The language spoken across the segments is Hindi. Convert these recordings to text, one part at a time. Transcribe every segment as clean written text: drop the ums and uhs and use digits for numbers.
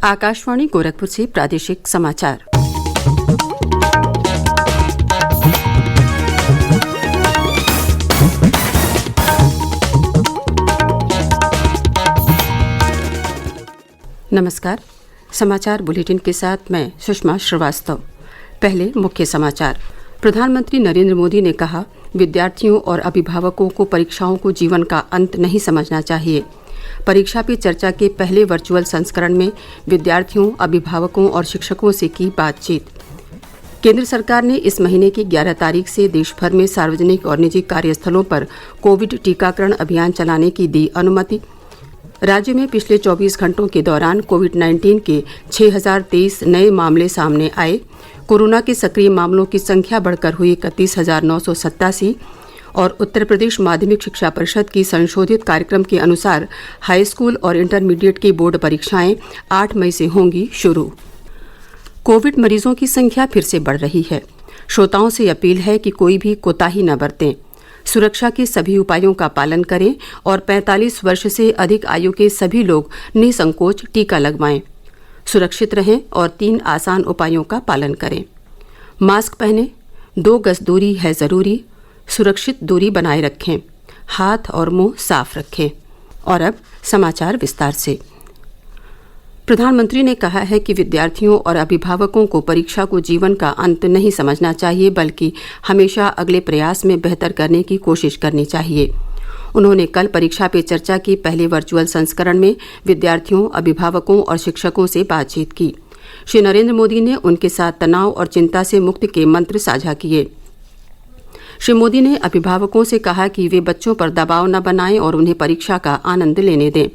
आकाशवाणी गोरखपुर से प्रादेशिक समाचार। नमस्कार। समाचार बुलेटिन के साथ मैं सुषमा श्रीवास्तव। पहले मुख्य समाचार। प्रधानमंत्री नरेंद्र मोदी ने कहा, विद्यार्थियों और अभिभावकों को परीक्षाओं को जीवन का अंत नहीं समझना चाहिए। परीक्षा पे चर्चा के पहले वर्चुअल संस्करण में विद्यार्थियों, अभिभावकों और शिक्षकों से की बातचीत। केंद्र सरकार ने इस महीने की 11 तारीख से देश भर में सार्वजनिक और निजी कार्यस्थलों पर कोविड टीकाकरण अभियान चलाने की दी अनुमति। राज्य में पिछले 24 घंटों के दौरान कोविड-19 के 6,023 नए मामले सामने आए। कोरोना के सक्रिय मामलों की संख्या बढ़कर हुई 31,987 और उत्तर प्रदेश माध्यमिक शिक्षा परिषद की संशोधित कार्यक्रम के अनुसार हाई स्कूल और इंटरमीडिएट की बोर्ड परीक्षाएं 8 मई से होंगी शुरू। कोविड मरीजों की संख्या फिर से बढ़ रही है। श्रोताओं से अपील है कि कोई भी कोताही न बरतें, सुरक्षा के सभी उपायों का पालन करें और 45 वर्ष से अधिक आयु के सभी लोग निसंकोच टीका लगवाएं। सुरक्षित रहें और 3 आसान उपायों का पालन करें। मास्क पहनें, 2 गज दूरी है ज़रूरी, सुरक्षित दूरी बनाए रखें, हाथ और मुंह साफ रखें। और अब समाचार विस्तार से। प्रधानमंत्री ने कहा है कि विद्यार्थियों और अभिभावकों को परीक्षा को जीवन का अंत नहीं समझना चाहिए, बल्कि हमेशा अगले प्रयास में बेहतर करने की कोशिश करनी चाहिए। उन्होंने कल परीक्षा पे चर्चा के पहले वर्चुअल संस्करण में विद्यार्थियों, अभिभावकों और शिक्षकों से बातचीत की। श्री नरेंद्र मोदी ने उनके साथ तनाव और चिंता से मुक्ति के मंत्र साझा किए। श्री मोदी ने अभिभावकों से कहा कि वे बच्चों पर दबाव न बनाएं और उन्हें परीक्षा का आनंद लेने दें।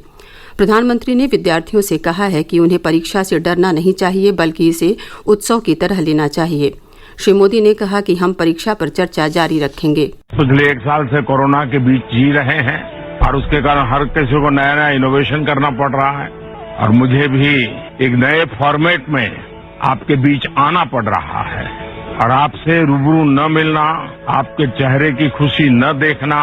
प्रधानमंत्री ने विद्यार्थियों से कहा है कि उन्हें परीक्षा से डरना नहीं चाहिए, बल्कि इसे उत्सव की तरह लेना चाहिए। श्री मोदी ने कहा कि हम परीक्षा पर चर्चा जारी रखेंगे। पिछले 1 साल से कोरोना के बीच जी रहे हैं और उसके कारण हर किसी को नया नया इनोवेशन करना पड़ रहा है और मुझे भी एक नए फॉर्मेट में आपके बीच आना पड़ रहा है और आपसे रूबरू न मिलना, आपके चेहरे की खुशी न देखना,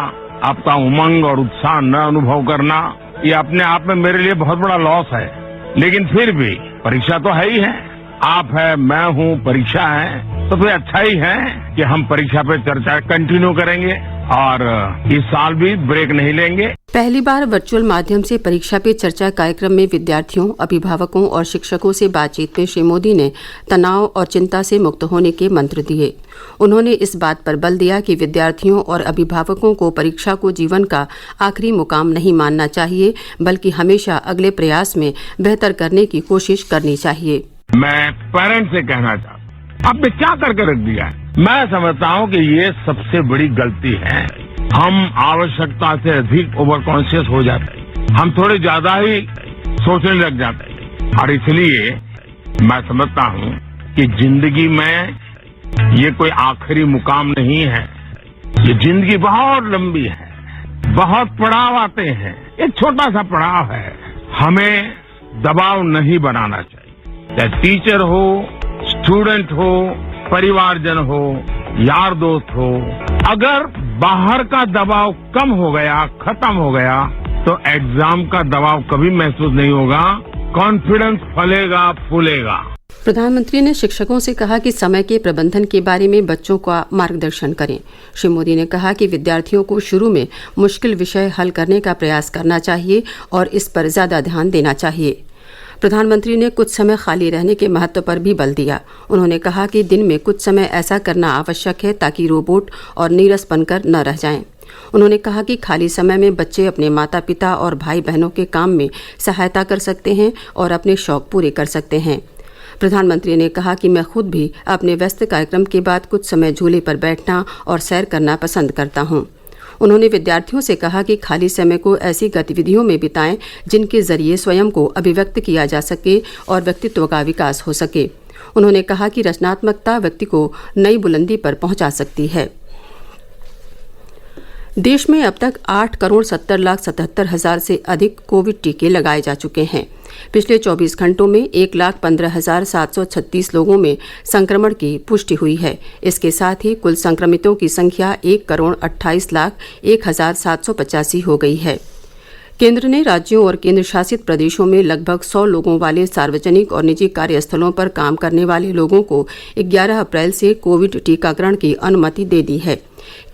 आपका उमंग और उत्साह न अनुभव करना, ये अपने आप में मेरे लिए बहुत बड़ा लॉस है। लेकिन फिर भी परीक्षा तो है ही है, आप है, मैं हूँ, परीक्षा है, तो फिर अच्छा ही है कि हम परीक्षा पे चर्चा कंटिन्यू करेंगे और इस साल भी ब्रेक नहीं लेंगे। पहली बार वर्चुअल माध्यम से परीक्षा पे चर्चा कार्यक्रम में विद्यार्थियों, अभिभावकों और शिक्षकों से बातचीत में श्री मोदी ने तनाव और चिंता से मुक्त होने के मंत्र दिए। उन्होंने इस बात पर बल दिया कि विद्यार्थियों और अभिभावकों को परीक्षा को जीवन का आखिरी मुकाम नहीं मानना चाहिए, बल्कि हमेशा अगले प्रयास में बेहतर करने की कोशिश करनी चाहिए। मैं पेरेंट्स से कहना चाहता हूँ, आपने क्या करके रख दिया है? मैं समझता हूँ कि ये सबसे बड़ी गलती है। हम आवश्यकता से अधिक ओवर कॉन्शियस हो जाते हैं, हम थोड़े ज्यादा ही सोचने लग जाते हैं और इसलिए मैं समझता हूँ कि जिंदगी में ये कोई आखिरी मुकाम नहीं है। ये जिंदगी बहुत लंबी है, बहुत पड़ाव आते हैं, एक छोटा सा पड़ाव है। हमें दबाव नहीं बनाना चाहिए, चाहे टीचर हो, स्टूडेंट हो, परिवारजन हो, यार दोस्त हो। अगर बाहर का दबाव कम हो गया, खत्म हो गया, तो एग्जाम का दबाव कभी महसूस नहीं होगा, कॉन्फिडेंस फलेगा, फूलेगा। प्रधानमंत्री ने शिक्षकों से कहा कि समय के प्रबंधन के बारे में बच्चों का मार्गदर्शन करें। श्री मोदी ने कहा कि विद्यार्थियों को शुरू में मुश्किल विषय हल करने का प्रयास करना चाहिए और इस पर ज्यादा ध्यान देना चाहिए। प्रधानमंत्री ने कुछ समय खाली रहने के महत्व पर भी बल दिया। उन्होंने कहा कि दिन में कुछ समय ऐसा करना आवश्यक है ताकि रोबोट और नीरस बनकर न रह जाएं। उन्होंने कहा कि खाली समय में बच्चे अपने माता पिता और भाई बहनों के काम में सहायता कर सकते हैं और अपने शौक पूरे कर सकते हैं। प्रधानमंत्री ने कहा कि मैं खुद भी अपने व्यस्त कार्यक्रम के बाद कुछ समय झूले पर बैठना और सैर करना पसंद करता हूँ। उन्होंने विद्यार्थियों से कहा कि खाली समय को ऐसी गतिविधियों में बिताएं जिनके जरिए स्वयं को अभिव्यक्त किया जा सके और व्यक्तित्व का विकास हो सके। उन्होंने कहा कि रचनात्मकता व्यक्ति को नई बुलंदी पर पहुंचा सकती है। देश में अब तक 8,70,77,000 से अधिक कोविड टीके लगाए जा चुके हैं। पिछले 24 घंटों में 1,15,736 लोगों में संक्रमण की पुष्टि हुई है। इसके साथ ही कुल संक्रमितों की संख्या 1,28,01,785 हो गई है। केंद्र ने राज्यों और केंद्र शासित प्रदेशों में लगभग 100 लोगों वाले सार्वजनिक और निजी कार्यस्थलों पर काम करने वाले लोगों को 11 अप्रैल से कोविड टीकाकरण की अनुमति दे दी है।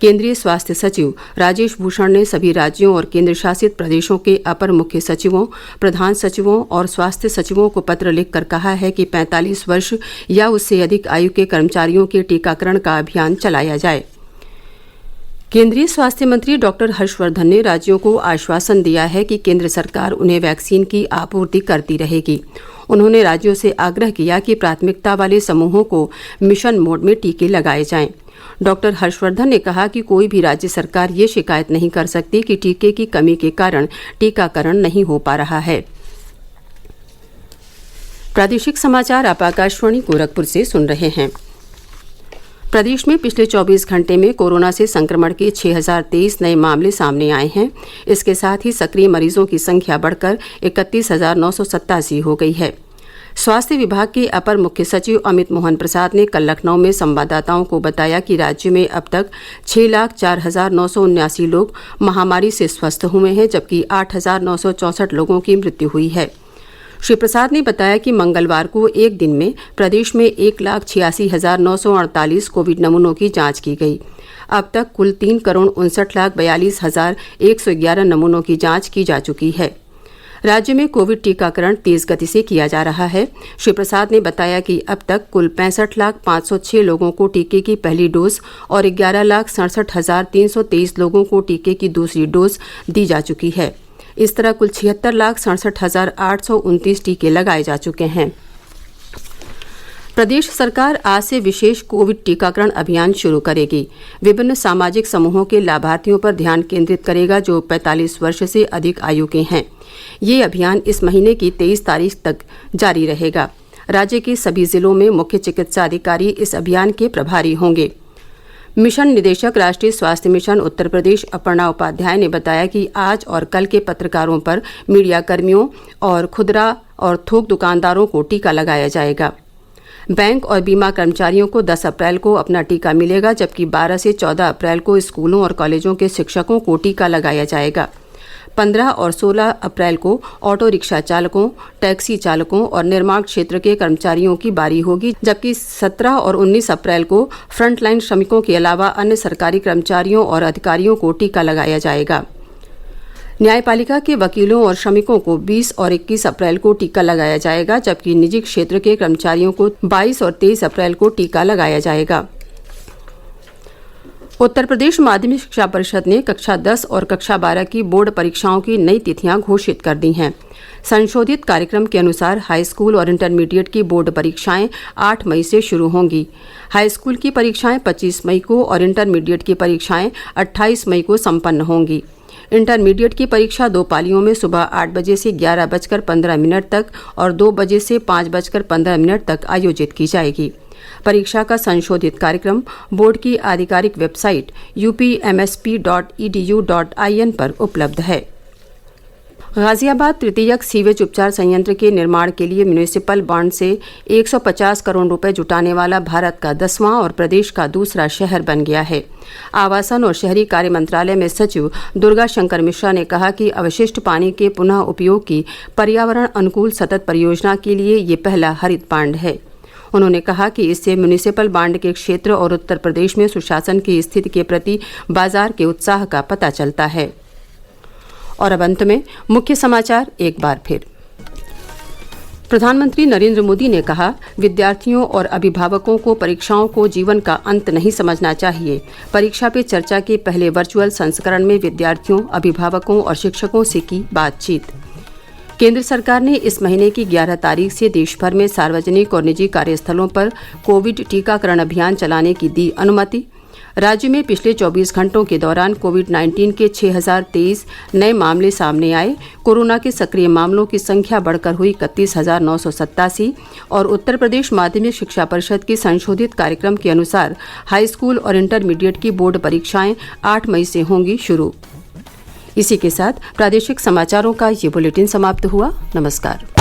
केंद्रीय स्वास्थ्य सचिव राजेश भूषण ने सभी राज्यों और केंद्र शासित प्रदेशों के अपर मुख्य सचिवों, प्रधान सचिवों और स्वास्थ्य सचिवों को पत्र लिखकर कहा है कि 45 वर्ष या उससे अधिक आयु के कर्मचारियों के टीकाकरण का अभियान चलाया जाए। केंद्रीय स्वास्थ्य मंत्री डॉक्टर हर्षवर्धन ने राज्यों को आश्वासन दिया है कि केंद्र सरकार उन्हें वैक्सीन की आपूर्ति करती रहेगी। उन्होंने राज्यों से आग्रह किया कि प्राथमिकता वाले समूहों को मिशन मोड में टीके लगाए जाएं। डॉक्टर हर्षवर्धन ने कहा कि कोई भी राज्य सरकार ये शिकायत नहीं कर सकती कि टीके की कमी के कारण टीकाकरण नहीं हो पा रहा है। प्रादेशिक समाचार आप आकाशवाणी गोरखपुर से सुन रहे हैं। प्रदेश में पिछले 24 घंटे में कोरोना से संक्रमण के 6023 नए मामले सामने आए हैं। इसके साथ ही सक्रिय मरीजों की संख्या बढ़कर 31,987 हो गई है। स्वास्थ्य विभाग के अपर मुख्य सचिव अमित मोहन प्रसाद ने कल लखनऊ में संवाददाताओं को बताया कि राज्य में अब तक 6,04,979 लोग महामारी से स्वस्थ हुए हैं, जबकि 8,964 लोगों की मृत्यु हुई है। श्री प्रसाद ने बताया कि मंगलवार को एक दिन में प्रदेश में 1,86,948 कोविड नमूनों की जांच की गई। अब तक कुल 3,59,42,111 नमूनों की जांच की जा चुकी है। राज्य में कोविड टीकाकरण तेज गति से किया जा रहा है। श्री प्रसाद ने बताया कि अब तक कुल 65,506 लोगों को टीके की पहली डोज और 11,67,323 लोगों को टीके की दूसरी डोज दी जा चुकी है। इस तरह कुल 76,67,829 टीके लगाए जा चुके हैं। प्रदेश सरकार आज से विशेष कोविड टीकाकरण अभियान शुरू करेगी। विभिन्न सामाजिक समूहों के लाभार्थियों पर ध्यान केंद्रित करेगा जो 45 वर्ष से अधिक आयु के हैं। ये अभियान इस महीने की 23 तारीख तक जारी रहेगा। राज्य के सभी जिलों में मुख्य चिकित्सा अधिकारी इस अभियान के प्रभारी होंगे। मिशन निदेशक राष्ट्रीय स्वास्थ्य मिशन उत्तर प्रदेश अपर्णा उपाध्याय ने बताया कि आज और कल के पत्रकारों पर, मीडिया कर्मियों और खुदरा और थोक दुकानदारों को टीका लगाया जाएगा। बैंक और बीमा कर्मचारियों को 10 अप्रैल को अपना टीका मिलेगा, जबकि 12 से 14 अप्रैल को स्कूलों और कॉलेजों के शिक्षकों को टीका लगाया जाएगा। 15 और 16 अप्रैल को ऑटो रिक्शा चालकों, टैक्सी चालकों और निर्माण क्षेत्र के कर्मचारियों की बारी होगी, जबकि 17 और 19 अप्रैल को फ्रंटलाइन श्रमिकों के अलावा अन्य सरकारी कर्मचारियों और अधिकारियों को टीका लगाया जाएगा। न्यायपालिका के वकीलों और श्रमिकों को 20 और 21 अप्रैल को टीका लगाया जाएगा, जबकि निजी क्षेत्र के कर्मचारियों को 22 और 23 अप्रैल को टीका लगाया जाएगा। उत्तर प्रदेश माध्यमिक शिक्षा परिषद ने कक्षा 10 और कक्षा 12 की बोर्ड परीक्षाओं की नई तिथियां घोषित कर दी हैं। संशोधित कार्यक्रम के अनुसार हाई स्कूल और इंटरमीडिएट की बोर्ड परीक्षाएं 8 मई से शुरू होंगी। हाई स्कूल की परीक्षाएं 25 मई को और इंटरमीडिएट की परीक्षाएं 28 मई को संपन्न होंगी। इंटरमीडिएट की परीक्षा 2 पालियों में सुबह 8 बजे से 11:15 तक और 2 बजे से 5:15 तक आयोजित की जाएगी। परीक्षा का संशोधित कार्यक्रम बोर्ड की आधिकारिक वेबसाइट upmsp.edu.in पर उपलब्ध है। गाजियाबाद तृतीयक सीवेज उपचार संयंत्र के निर्माण के लिए म्यूनिसिपल बॉन्ड से 150 करोड़ रुपए जुटाने वाला भारत का 10वां और प्रदेश का दूसरा शहर बन गया है। आवासन और शहरी कार्य मंत्रालय में सचिव दुर्गा शंकर मिश्रा ने कहा कि अवशिष्ट पानी के पुनः उपयोग की पर्यावरण अनुकूल सतत परियोजना के लिए ये पहला हरित बांड है। उन्होंने कहा कि इससे म्यूनिसिपल बांड के क्षेत्र और उत्तर प्रदेश में सुशासन की स्थिति के प्रति बाजार के उत्साह का पता चलता है। और अब अंत में मुख्य समाचार एक बार फिर। प्रधानमंत्री नरेंद्र मोदी ने कहा, विद्यार्थियों और अभिभावकों को परीक्षाओं को जीवन का अंत नहीं समझना चाहिए। परीक्षा पे चर्चा के पहले वर्चुअल संस्करण में विद्यार्थियों, अभिभावकों और शिक्षकों से की बातचीत। केंद्र सरकार ने इस महीने की 11 तारीख से देश भर में सार्वजनिक और निजी कार्यस्थलों पर कोविड टीकाकरण अभियान चलाने की दी अनुमति। राज्य में पिछले 24 घंटों के दौरान कोविड-19 के 6023 नए मामले सामने आए। कोरोना के सक्रिय मामलों की संख्या बढ़कर हुई 31,987 और उत्तर प्रदेश माध्यमिक शिक्षा परिषद की संशोधित कार्यक्रम के अनुसार हाई स्कूल और इंटरमीडिएट की बोर्ड परीक्षाएं 8 मई से होंगी शुरू। इसी के साथ प्रादेशिक समाचारों का ये बुलेटिन समाप्त हुआ। नमस्कार।